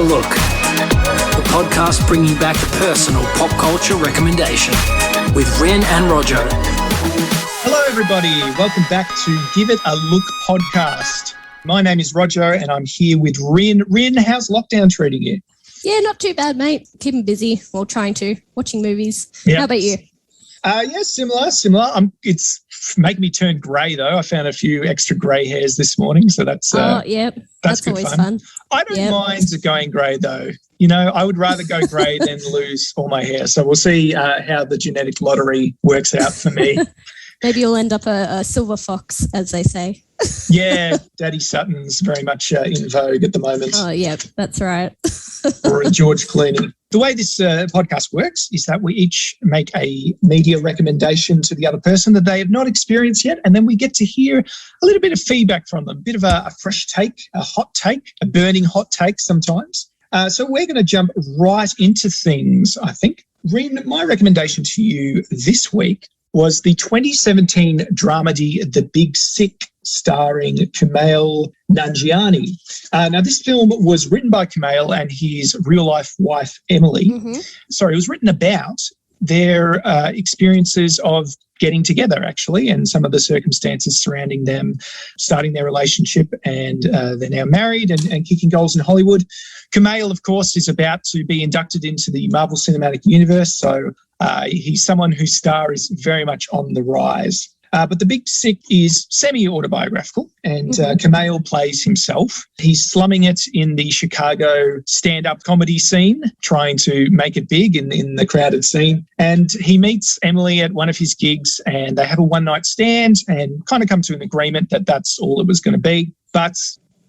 a Look, the podcast bringing back a personal pop culture recommendation with Rin and Roger. Hello, everybody. Welcome back to Give It a Look podcast. My name is Roger, and I'm here with Rin. Rin, how's lockdown treating you? Yeah, not too bad, mate. Keeping busy while watching movies. Yep. How about you? Yeah, similar. It's making me turn grey, though. I found a few extra grey hairs this morning, so that's that's always fun. I don't mind going grey, though. You know, I would rather go grey than lose all my hair. So we'll see how the genetic lottery works out for me. Maybe you'll end up a silver fox, as they say. Yeah, Daddy Sutton's very much in vogue at the moment. Oh, yeah, that's right. Or a George Clooney. The way this podcast works is that we each make a media recommendation to the other person that they have not experienced yet, and then we get to hear a little bit of feedback from them, a bit of a fresh take, a hot take, a burning hot take sometimes. So we're going to jump right into things, I think. Rin, my recommendation to you this week was the 2017 dramedy The Big Sick, starring Kumail Nanjiani. Now, this film was written by Kumail and his real-life wife, Emily. Mm-hmm. Sorry, it was written about their experiences of getting together, actually, and some of the circumstances surrounding them starting their relationship, and they're now married and kicking goals in Hollywood. Kumail, of course, is about to be inducted into the Marvel Cinematic Universe, so he's someone whose star is very much on the rise. But The Big Sick is semi-autobiographical, and Kumail plays himself. He's slumming it in the Chicago stand-up comedy scene, trying to make it big in the crowded scene. And he meets Emily at one of his gigs, and they have a one-night stand and kind of come to an agreement that that's all it was going to be. But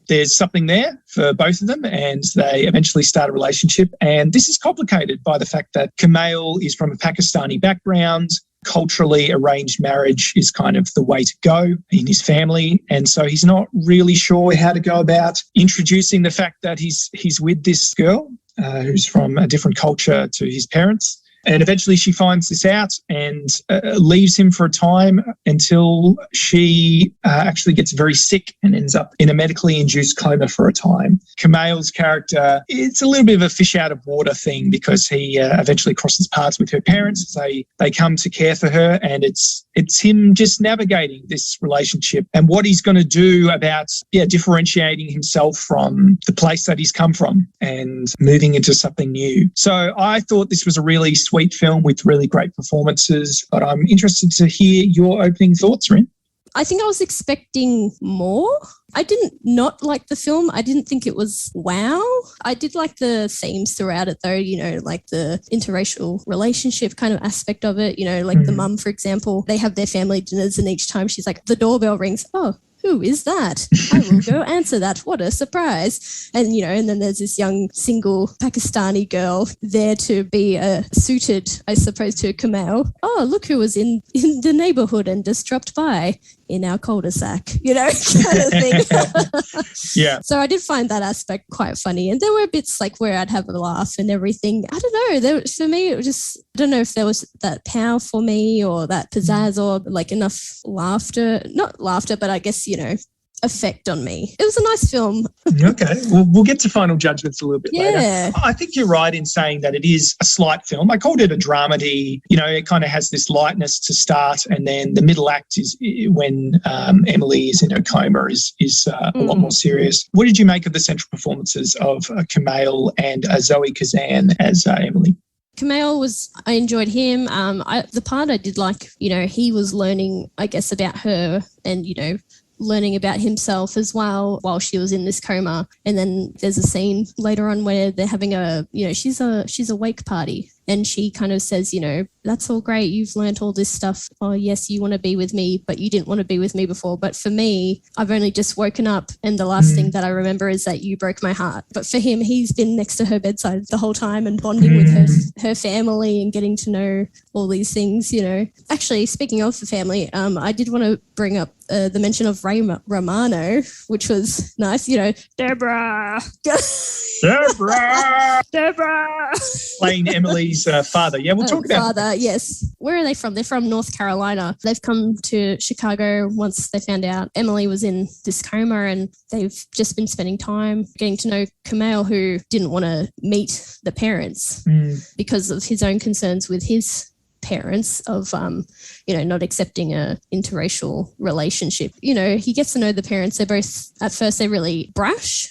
there's something there for both of them, and they eventually start a relationship. And this is complicated by the fact that Kumail is from a Pakistani background. Culturally, arranged marriage is kind of the way to go in his family. And so he's not really sure how to go about introducing the fact that he's with this girl who's from a different culture to his parents. And eventually she finds this out and leaves him for a time until she actually gets very sick and ends up in a medically induced coma for a time. Kumail's character, it's a little bit of a fish out of water thing because he eventually crosses paths with her parents. They come to care for her, and it's him just navigating this relationship and what he's going to do about differentiating himself from the place that he's come from and moving into something new. So I thought this was a really sweet film with really great performances, but I'm interested to hear your opening thoughts, Rin. I think I was expecting more. I didn't not like the film. I didn't think it was wow. I did like the themes throughout it, though, you know, like the interracial relationship kind of aspect of it, you know, like the mum, for example, they have their family dinners, and each time she's like, the doorbell rings. Oh, who is that? I will go answer that. What a surprise. And, you know, and then there's this young single Pakistani girl there to be suited, I suppose, to Kumail. Oh, look who was in the neighborhood and just dropped by in our cul-de-sac, you know, kind of thing. Yeah. So I did find that aspect quite funny. And there were bits like where I'd have a laugh and everything. I don't know. For me, it was just, I don't know if there was that power for me or that pizzazz or like enough laughter, not laughter, but I guess, you know, effect on me. It was a nice film. Okay. Well, we'll get to final judgments a little bit later. I think you're right in saying that it is a slight film. I called it a dramedy. You know, it kind of has this lightness to start, and then the middle act is when Emily is in her coma is a lot more serious. What did you make of the central performances of Kumail and Zoe Kazan as Emily? Kumail I enjoyed him. The part I did like, you know, he was learning, I guess, about her and, you know, learning about himself as well while she was in this coma. And then there's a scene later on where they're having she's a wake party, and she kind of says, you know, that's all great. You've learned all this stuff. Oh, yes, you want to be with me, but you didn't want to be with me before. But for me, I've only just woken up, and the last thing that I remember is that you broke my heart. But for him, he's been next to her bedside the whole time and bonding with her family and getting to know all these things, you know. Actually, speaking of the family, I did want to bring up the mention of Ray Romano, which was nice, you know, Deborah. Deborah. Playing Emily's father. Yeah, we'll talk about father. Yes. Where are they from? They're from North Carolina. They've come to Chicago once they found out Emily was in this coma, and they've just been spending time getting to know Kumail, who didn't want to meet the parents because of his own concerns with his parents of, not accepting a interracial relationship. He gets to know the parents. They're both, at first, they're really brash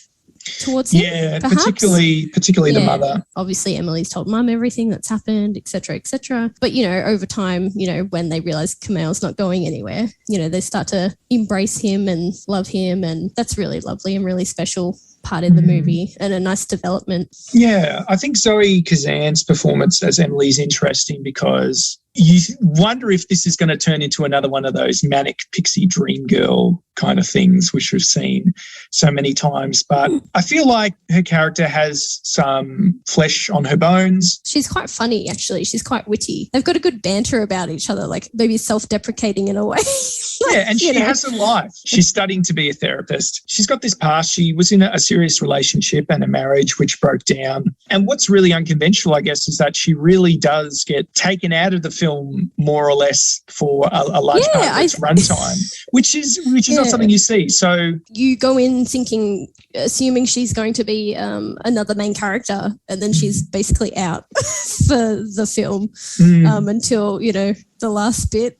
towards him. Yeah, perhaps. particularly the mother. Obviously, Emily's told mum everything that's happened, etc., etc. But, over time, when they realise Kumail's not going anywhere, they start to embrace him and love him, and that's really lovely and really special part in the movie and a nice development. Yeah, I think Zoe Kazan's performance as Emily is interesting because you wonder if this is going to turn into another one of those manic pixie dream girl kind of things, which we've seen so many times. But I feel like her character has some flesh on her bones. She's quite funny, actually. She's quite witty. They've got a good banter about each other, like maybe self-deprecating in a way. Yeah, and she has a life. She's studying to be a therapist. She's got this past. She was in a serious relationship and a marriage which broke down. And what's really unconventional, I guess, is that she really does get taken out of the film more or less for a large part of its runtime, which is not something you see. So you go in assuming she's going to be another main character, and then she's basically out for the film until, the last bit.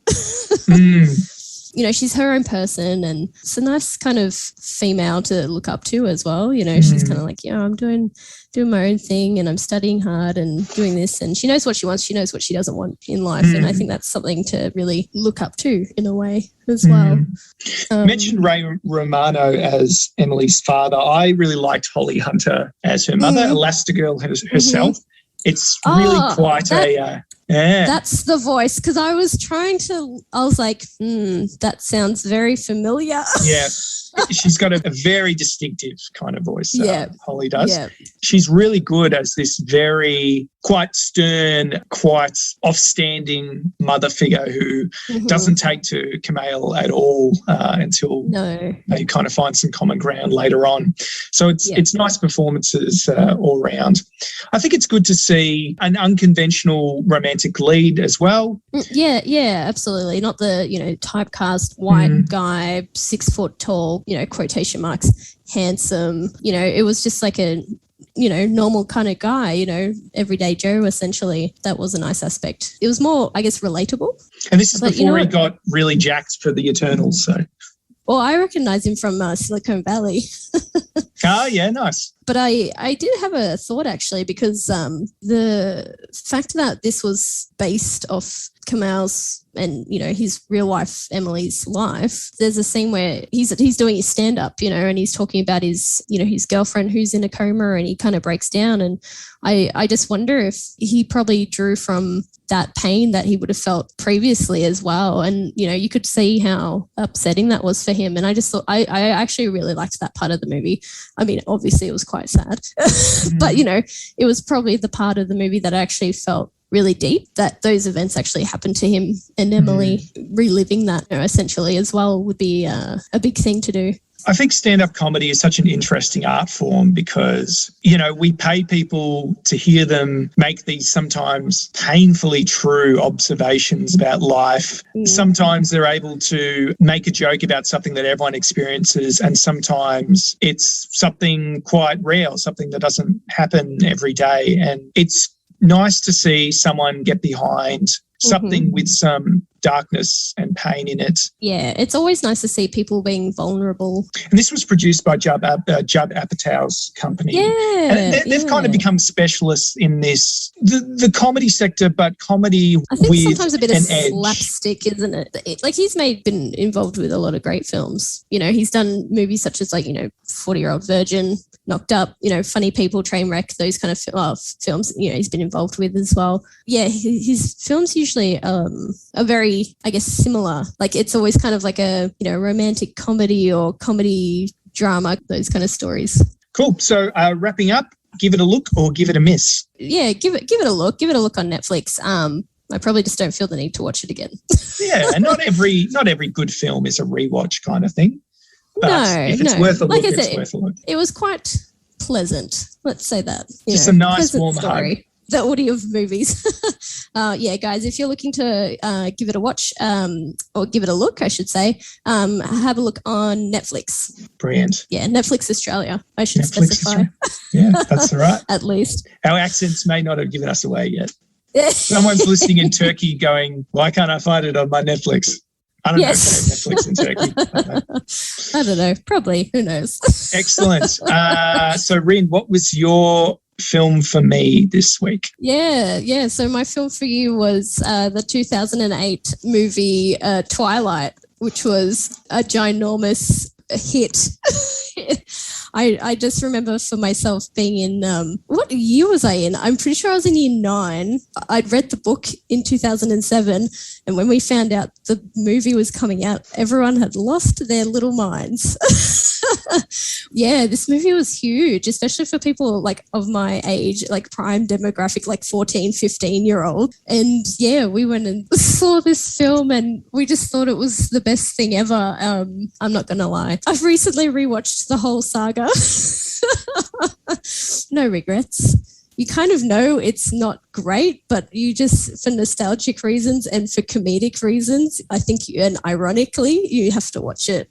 She's her own person, and it's a nice kind of female to look up to as well. She's kind of like, I'm doing my own thing, and I'm studying hard and doing this, and she knows what she wants. She knows what she doesn't want in life. And I think that's something to really look up to in a way as well. You mentioned Ray Romano as Emily's father. I really liked Holly Hunter as her mother, Elastigirl herself. It's really that's the voice, because I was like, that sounds very familiar. Yeah. She's got a very distinctive kind of voice, Holly does. Yeah. She's really good as this very quite stern, quite off-standing mother figure who doesn't take to Kumail at all until they kind of find some common ground later on. So it's nice performances all round. I think it's good to see an unconventional romantic lead as well. Yeah, absolutely. Not the, typecast white guy, 6 foot tall, quotation marks, handsome. It was just like a normal kind of guy, everyday Joe, essentially. That was a nice aspect. It was more, I guess, relatable. And this is before he got really jacked for the Eternals, so. Well, I recognise him from Silicon Valley. Oh, yeah, nice. But I did have a thought, actually, because the fact that this was based off Kumail's and, his real wife, Emily's life, there's a scene where he's doing his stand-up, and he's talking about his, his girlfriend who's in a coma, and he kind of breaks down. And I just wonder if he probably drew from that pain that he would have felt previously as well. And, you could see how upsetting that was for him. And I just thought, I actually really liked that part of the movie. I mean, obviously it was quite sad, but, it was probably the part of the movie that I actually felt really deep, that those events actually happened to him, and Emily reliving that essentially as well would be a big thing to do. I think stand-up comedy is such an interesting art form because, we pay people to hear them make these sometimes painfully true observations about life. Sometimes they're able to make a joke about something that everyone experiences, and sometimes it's something quite rare, something that doesn't happen every day. And it's nice to see someone get behind something with some darkness and pain in it. Yeah, it's always nice to see people being vulnerable. And this was produced by Judd Apatow's company. Yeah, and they've kind of become specialists in this, the comedy sector, but comedy with an edge. I think sometimes a bit of slapstick, isn't it? Like he's been involved with a lot of great films. He's done movies such as 40-Year-Old Virgin, Knocked Up, Funny People, Trainwreck, those kind of films, he's been involved with as well. Yeah, his films usually are very, I guess, similar. Like it's always kind of like a, romantic comedy or comedy drama, those kind of stories. Cool. So wrapping up, give it a look or give it a miss? Yeah, give it a look. Give it a look on Netflix. I probably just don't feel the need to watch it again. Yeah, and not every good film is a rewatch kind of thing. But if it's worth a look, it's worth a look. It was quite pleasant. Let's say that. Just a nice warm hug. The audio of movies. Yeah, guys, if you're looking to give it a watch or give it a look, I should say, have a look on Netflix. Brilliant. Yeah, Netflix Australia, I should specify. Yeah, that's all right. At least. Our accents may not have given us away yet. Someone's listening in Turkey going, why can't I find it on my Netflix? I don't know if they have Netflix in Turkey. I don't know. Probably. Who knows? Excellent. So, Rin, what was your film for me this week? Yeah. So my film for you was the 2008 movie Twilight, which was a ginormous hit. I just remember for myself being in, what year was I in? I'm pretty sure I was in year 9. I'd read the book in 2007, and when we found out the movie was coming out, everyone had lost their little minds. Yeah, this movie was huge, especially for people like of my age, like prime demographic, like 14, 15-year-old. And yeah, we went and saw this film and we just thought it was the best thing ever. I'm not going to lie. I've recently rewatched the whole saga. No regrets. You kind of know it's not great, but you just, for nostalgic reasons and for comedic reasons, I think, and ironically, you have to watch it.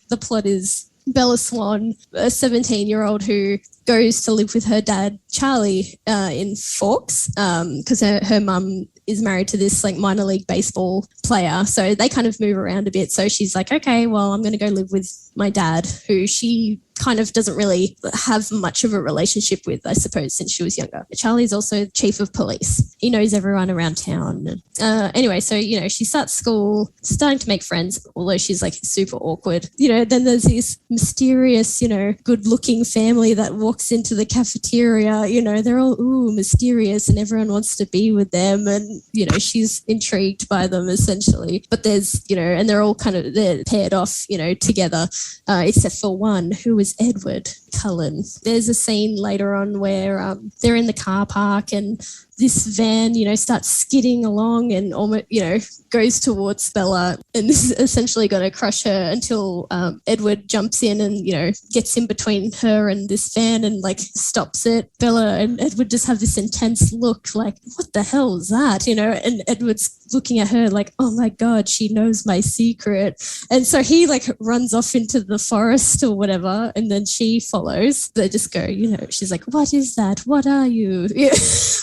The plot is Bella Swan, a 17-year-old who goes to live with her dad, Charlie, in Forks, because her mum is married to this like minor league baseball player. So they kind of move around a bit. So she's like, okay, well, I'm going to go live with my dad, who she kind of doesn't really have much of a relationship with, I suppose, since she was younger. Charlie's also chief of police. He knows everyone around town. Anyway, so, you know, she starts school, starting to make friends, although she's like super awkward. You know, then there's this mysterious, you know, good-looking family that walks into the cafeteria. You know, they're all, mysterious, and everyone wants to be with them. And, you know, she's intrigued by them essentially. But there's, you know, and they're all they're paired off, you know, together, except for one who is Edward Cullen. There's a scene later on where they're in the car park and this van, you know, starts skidding along and almost, you know, goes towards Bella, and this is essentially going to crush her until Edward jumps in and, you know, gets in between her and this van and like stops it. Bella and Edward just have this intense look like, what the hell is that? You know, and Edward's looking at her like, oh my God, she knows my secret. And so he like runs off into the forest or whatever, and then she follows. They just go, you know, she's like, what is that? What are you?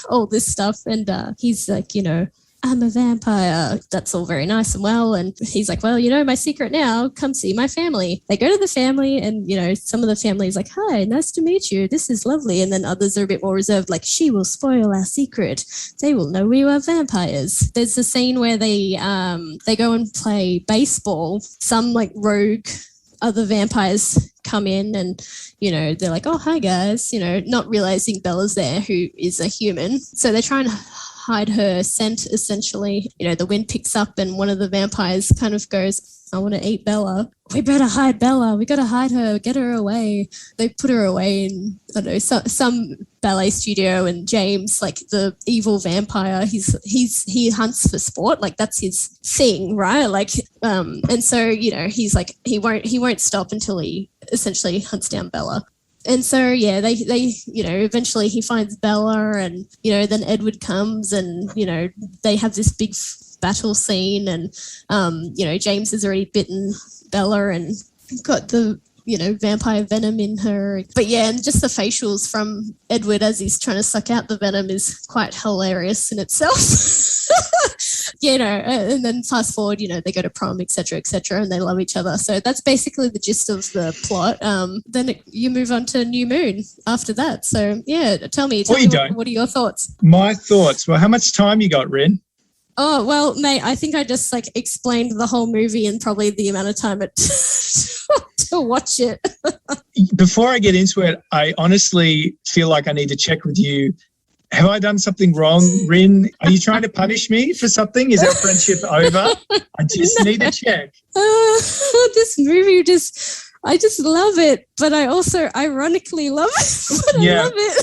All this stuff. And he's like, you know, I'm a vampire. That's all very nice and well. And he's like, well, you know my secret now. Come see my family. They go to the family and, you know, some of the family is like, hi, nice to meet you. This is lovely. And then others are a bit more reserved, like, she will spoil our secret. They will know we are vampires. There's a scene where they go and play baseball. Some like rogue other vampires come in and, you know, they're like, oh, hi guys, you know, not realizing Bella's there, who is a human. So they try and hide her scent, essentially. You know, the wind picks up and one of the vampires kind of goes, I want to eat Bella. We better hide Bella. We got to hide her, get her away. They put her away in, I don't know, some ballet studio, and James, like the evil vampire, he hunts for sport. Like that's his thing, right? Like, and so, you know, he's like, he won't stop until he essentially hunts down Bella. And so, yeah, they, you know, eventually he finds Bella and, you know, then Edward comes and, you know, they have this big battle scene and, you know, James has already bitten Bella and got the, you know, vampire venom in her. But yeah, and just the facials from Edward as he's trying to suck out the venom is quite hilarious in itself. You know, and then fast forward, you know, they go to prom, etc., and they love each other. So that's basically the gist of the plot. Then you move on to New Moon after that. So yeah, tell me what are your thoughts? My thoughts. Well, how much time you got, Rin? Oh, well, mate, I think I just like explained the whole movie in probably the amount of time it to watch it. Before I get into it, I honestly feel like I need to check with you. Have I done something wrong, Rin? Are you trying to punish me for something? Is our friendship over? I just need to check. This movie I just love it, but I also ironically love it. But yeah. I love it.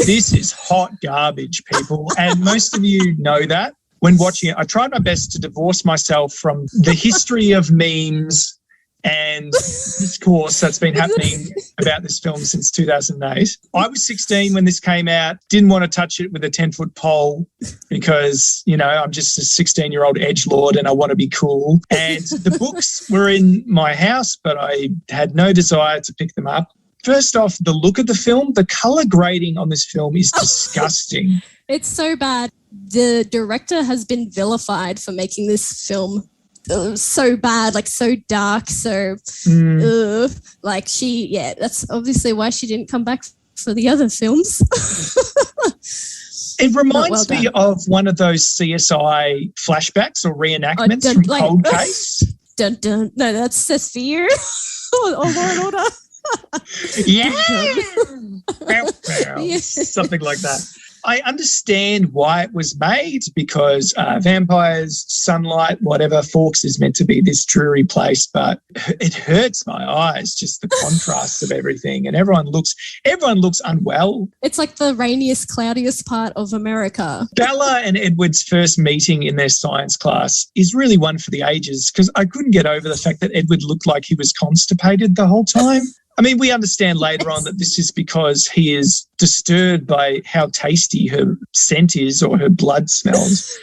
This is hot garbage, people. And most of you know that. When watching it, I tried my best to divorce myself from the history of memes and discourse that's been happening about this film since 2008. I was 16 when this came out, didn't want to touch it with a 10-foot pole because, you know, I'm just a 16-year-old edgelord and I want to be cool. And the books were in my house, but I had no desire to pick them up. First off, the look of the film, the colour grading on this film is disgusting. It's so bad. The director has been vilified for making this film so bad, like so dark, so like that's obviously why she didn't come back for the other films. It reminds me of one of those CSI flashbacks or reenactments from Cold Case. Dun, dun. No, that's Sphere or Law and Order. Something like that. I understand why it was made because vampires, sunlight, whatever, Forks is meant to be this dreary place, but it hurts my eyes, just the contrast of everything. And everyone looks unwell. It's like the rainiest, cloudiest part of America. Bella and Edward's first meeting in their science class is really one for the ages because I couldn't get over the fact that Edward looked like he was constipated the whole time. I mean, we understand later on that this is because he is disturbed by how tasty her scent is or her blood smells.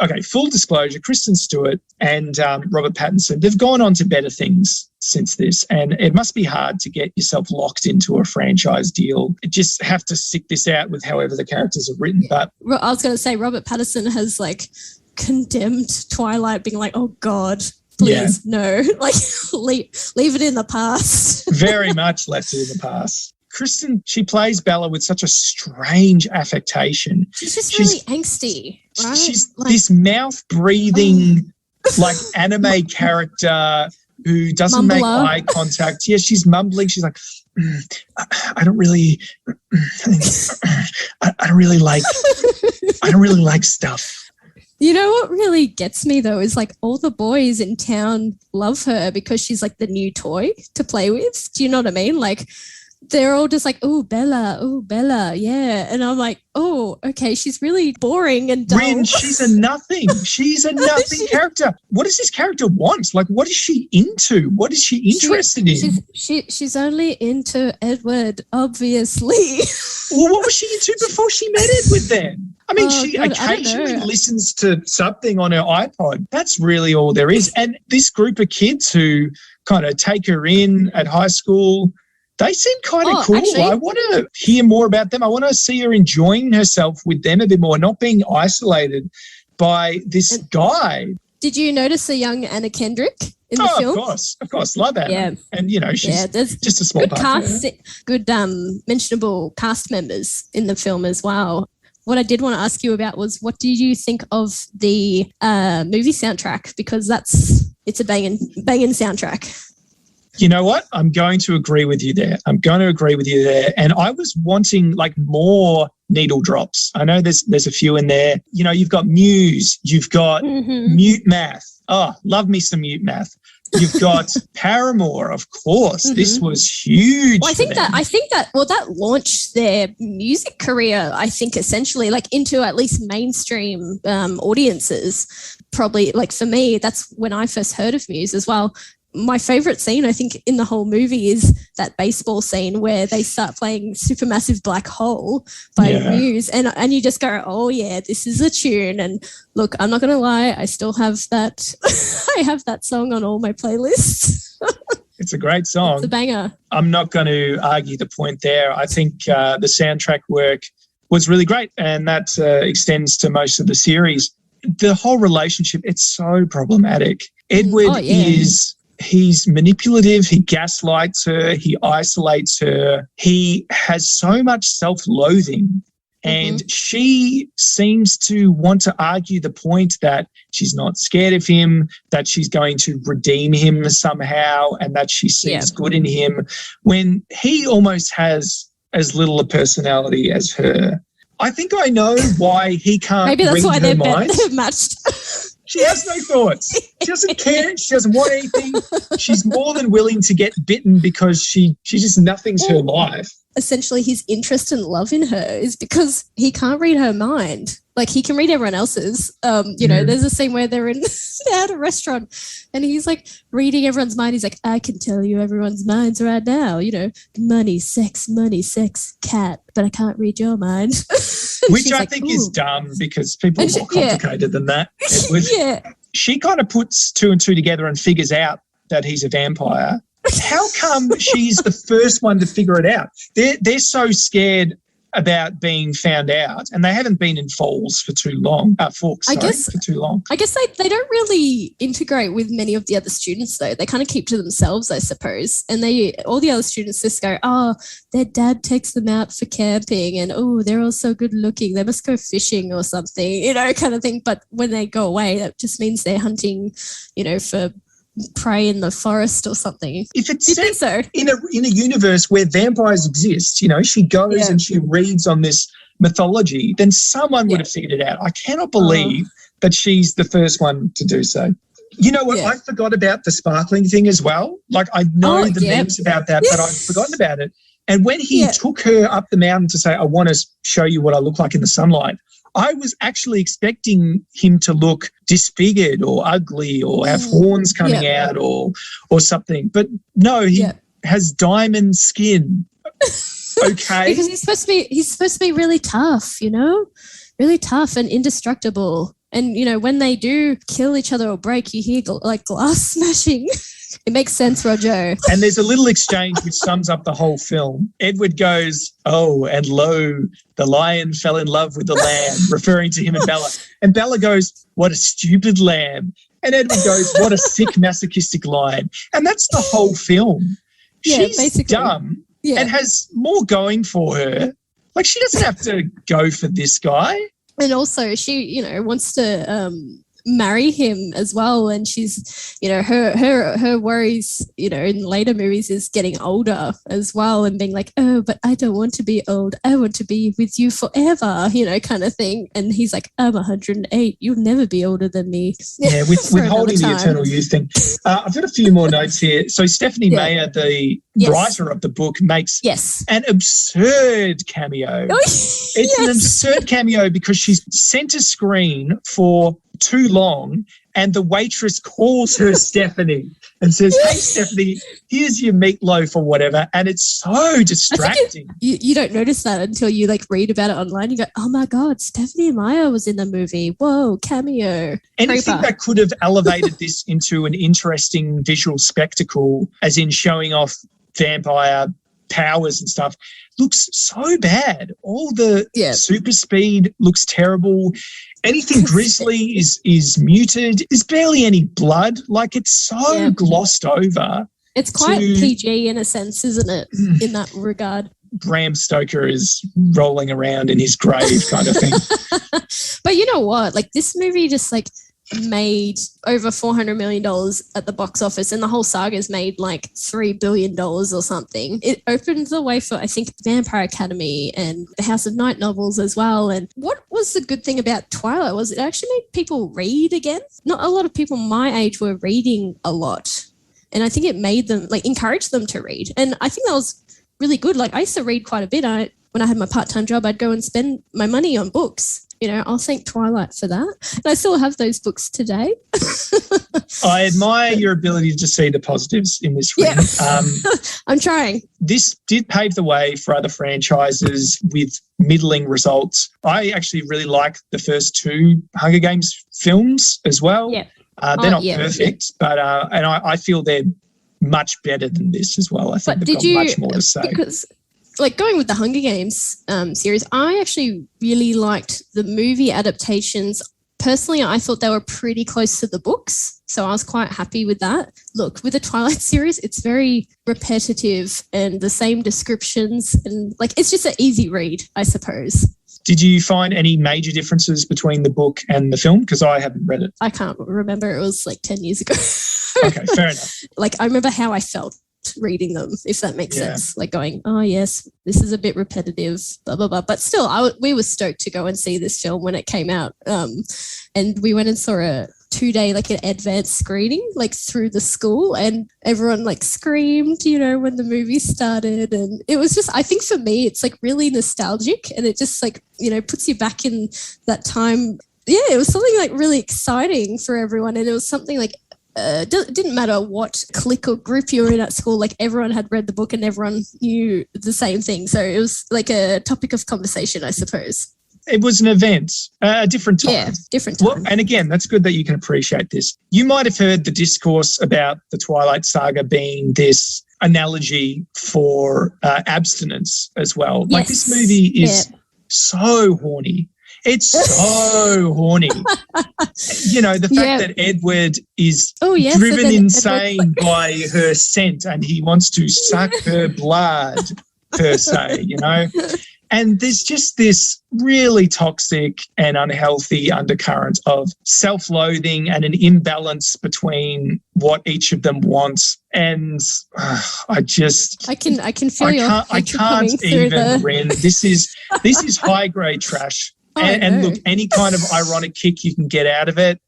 Okay, full disclosure, Kristen Stewart and Robert Pattinson, they've gone on to better things since this, and it must be hard to get yourself locked into a franchise deal. You just have to stick this out with however the characters are written. But I was going to say Robert Pattinson has, like, condemned Twilight, being like, oh, God. Please, no. Like, leave it in the past. Very much left it in the past. Kristen, she plays Bella with such a strange affectation. She's really angsty, right? She's like, this mouth-breathing, like, anime character who doesn't make eye contact. Yeah, she's mumbling. She's like, I don't really like stuff. You know what really gets me, though, is like all the boys in town love her because she's like the new toy to play with. Do you know what I mean? Like they're all just like, oh, Bella, yeah. And I'm like, oh, okay, she's really boring and dull. Rin, she's a nothing. She's a nothing character. What does this character want? Like, what is she into? What is she interested in? She's only into Edward, obviously. Well, what was she into before she met Edward then? I mean, she occasionally listens to something on her iPod. That's really all there is. And this group of kids who kind of take her in at high school, they seem kind of cool. Actually, I want to hear more about them. I want to see her enjoying herself with them a bit more, not being isolated by this guy. Did you notice a young Anna Kendrick in the film? Of course. Love Anna. Yeah. And, you know, she's just a small good part. Good mentionable cast members in the film as well. What I did want to ask you about was what did you think of the movie soundtrack? Because it's a banging soundtrack. You know what? I'm going to agree with you there. And I was wanting like more needle drops. I know there's a few in there. You know, you've got Muse, you've got Mute Math. Oh, love me some Mute Math. You've got Paramore, of course. This was huge. Well, I think that launched their music career, I think, essentially, like into at least mainstream audiences. Probably, like for me, that's when I first heard of Muse as well. My favorite scene, I think, in the whole movie is that baseball scene where they start playing Supermassive Black Hole by Muse. And you just go, oh, yeah, this is a tune. And look, I'm not going to lie, I still have that. I have that song on all my playlists. It's a great song. It's a banger. I'm not going to argue the point there. I think the soundtrack work was really great, and that extends to most of the series. The whole relationship, it's so problematic. Edward he's manipulative, he gaslights her, he isolates her, he has so much self-loathing, and she seems to want to argue the point that she's not scared of him, that she's going to redeem him somehow, and that she sees good in him, when he almost has as little a personality as her. I think I know why he can't Maybe that's read why her mind. they're matched. She has no thoughts. She doesn't care. She doesn't want anything. She's more than willing to get bitten because she just nothing's her life. Essentially, his interest and love in her is because he can't read her mind. Like he can read everyone else's. There's a scene where they're at a restaurant and he's like reading everyone's mind. He's like, I can tell you everyone's minds right now. Money, sex, cat, but I can't read your mind. Which I think is dumb because people are more complicated than that. She kind of puts two and two together and figures out that he's a vampire. How come she's the first one to figure it out? They're so scared about being found out, and they haven't been in Falls for too long. For too long. I guess they don't really integrate with many of the other students though. They kind of keep to themselves, I suppose. And all the other students just go, oh, their dad takes them out for camping, and oh, they're all so good looking. They must go fishing or something, kind of thing. But when they go away, that just means they're hunting, for prey in the forest or something. If it's set in a universe where vampires exist, she goes and she reads on this mythology, then someone would have figured it out. I cannot believe that she's the first one to do so. You know what? I forgot about the sparkling thing as well. Like I know memes about that, but I've forgotten about it. And when he took her up the mountain to say, I want to show you what I look like in the sunlight, I was actually expecting him to look disfigured or ugly or have horns coming out or something. But no, he has diamond skin. Okay. Because he's supposed to be really tough, really tough and indestructible. And, when they do kill each other or break, you hear like glass smashing. It makes sense, Roger. And there's a little exchange which sums up the whole film. Edward goes, oh, and lo, the lion fell in love with the lamb, referring to him and Bella. And Bella goes, what a stupid lamb. And Edward goes, what a sick masochistic lion. And that's the whole film. She's basically dumb and has more going for her. Like she doesn't have to go for this guy. And also she, wants to marry him as well, and she's her worries in later movies is getting older as well and being like, oh, but I don't want to be old, I want to be with you forever, kind of thing. And he's like, I'm 108, you'll never be older than me. With holding the eternal youth thing. I've got a few more notes here. So Stephanie Meyer, the writer of the book, makes an absurd cameo. It's an absurd cameo because she's center screen for too long and the waitress calls her Stephanie and says, hey, Stephanie, here's your meatloaf or whatever. And it's so distracting. You don't notice that until you read about it online. You go, oh my God, Stephanie Meyer was in the movie. Whoa, cameo. Anything that could have elevated this into an interesting visual spectacle, as in showing off vampire powers and stuff, looks so bad. All the super speed looks terrible. Anything grisly is muted. There's barely any blood. Like it's so glossed over. It's quite PG in a sense, isn't it, in that regard? Bram Stoker is rolling around in his grave kind of thing. But you know what? This movie just made over $400 million at the box office, and the whole saga's made $3 billion or something. It opened the way for, I think, Vampire Academy and the House of Night novels as well. And what was the good thing about Twilight was it actually made people read again. Not a lot of people my age were reading a lot, and I think it made them encourage them to read. And I think that was really good. I used to read quite a bit. When I had my part-time job, I'd go and spend my money on books. I'll thank Twilight for that. And I still have those books today. I admire your ability to see the positives in this film. Yeah. I'm trying. This did pave the way for other franchises with middling results. I actually really like the first two Hunger Games films as well. Yeah. They're not perfect, but and I feel they're much better than this as well. I think they've got much more to say. Because going with the Hunger Games series, I actually really liked the movie adaptations. Personally, I thought they were pretty close to the books, so I was quite happy with that. Look, with the Twilight series, it's very repetitive and the same descriptions, and it's just an easy read, I suppose. Did you find any major differences between the book and the film? Because I haven't read it. I can't remember. It was 10 years ago. Okay, fair enough. I remember how I felt reading them, if that makes sense. Going, oh yes, this is a bit repetitive, blah blah blah. But still, we were stoked to go and see this film when it came out, and we went and saw it 2-day like an advanced screening like through the school, and everyone like screamed, you know, when the movie started. And it was just, I think for me, it's like really nostalgic, and it just like, you know, puts you back in that time. Yeah, it was something like really exciting for everyone, and it was something like didn't matter what clique or group you were in at school, like everyone had read the book and everyone knew the same thing. So it was like a topic of conversation, I suppose. It was an event, a different time. Yeah, different time. Well, and again, that's good that you can appreciate this. You might have heard the discourse about the Twilight saga being this analogy for abstinence as well. Yes. Like this movie is so horny. It's so horny. You know, the fact that Edward is driven insane by her scent and he wants to suck her blood, per se, you know. And there's just this really toxic and unhealthy undercurrent of self-loathing and an imbalance between what each of them wants. And I can feel your hatred coming through the... Ren. This is high grade trash. And look, any kind of ironic kick you can get out of it,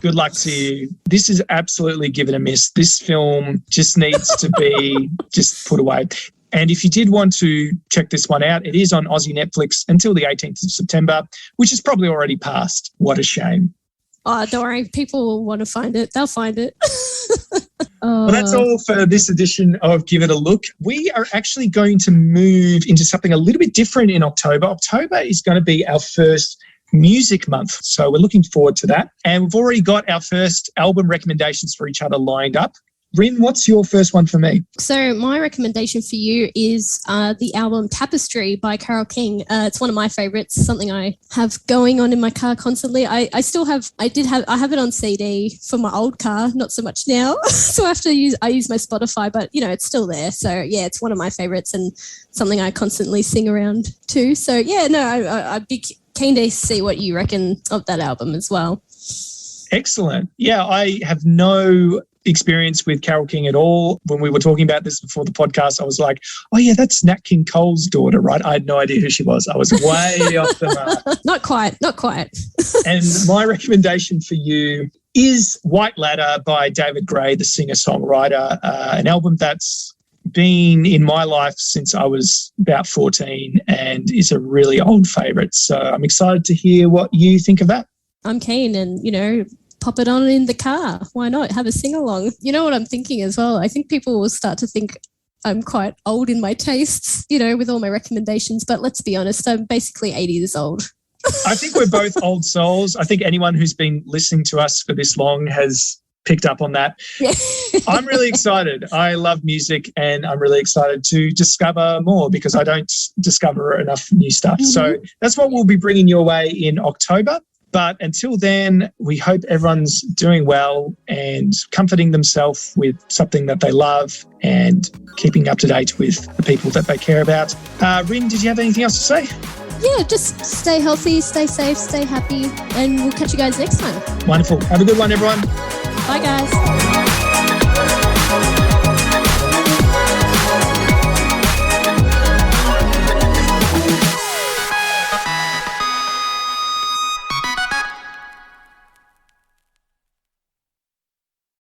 good luck to you. This is absolutely given a miss. This film just needs to be just put away. And if you did want to check this one out, it is on Aussie Netflix until the 18th of September, which is probably already passed. What a shame. Oh, don't worry. People will want to find it. They'll find it. Well, that's all for this edition of Give It a Look. We are actually going to move into something a little bit different in October. October is going to be our first music month, so we're looking forward to that. And we've already got our first album recommendations for each other lined up. Rin, what's your first one for me? So my recommendation for you is the album Tapestry by Carole King. It's one of my favorites, something I have going on in my car constantly. I have it on CD for my old car, not so much now. So I use my Spotify, but you know, it's still there. So yeah, it's one of my favorites and something I constantly sing around to. So yeah, no, I'd be keen to see what you reckon of that album as well. Excellent. Yeah, I have no experience with Carole King at all. When we were talking about this before the podcast, I was like, oh yeah, that's Nat King Cole's daughter, right? I had no idea who she was. I was way off the mark. Not quite. And my recommendation for you is White Ladder by David Gray, the singer-songwriter, an album that's been in my life since I was about 14 and is a really old favourite. So I'm excited to hear what you think of that. I'm keen, and, you know, pop it on in the car. Why not? Have a sing-along. You know what I'm thinking as well? I think people will start to think I'm quite old in my tastes, you know, with all my recommendations. But let's be honest, I'm basically 80 years old. I think we're both old souls. I think anyone who's been listening to us for this long has picked up on that. Yeah. I'm really excited. I love music and I'm really excited to discover more because I don't discover enough new stuff. Mm-hmm. So that's what we'll be bringing your way in October. But until then, we hope everyone's doing well and comforting themselves with something that they love and keeping up to date with the people that they care about. Rin, did you have anything else to say? Yeah, just stay healthy, stay safe, stay happy, and we'll catch you guys next time. Wonderful. Have a good one, everyone. Bye, guys.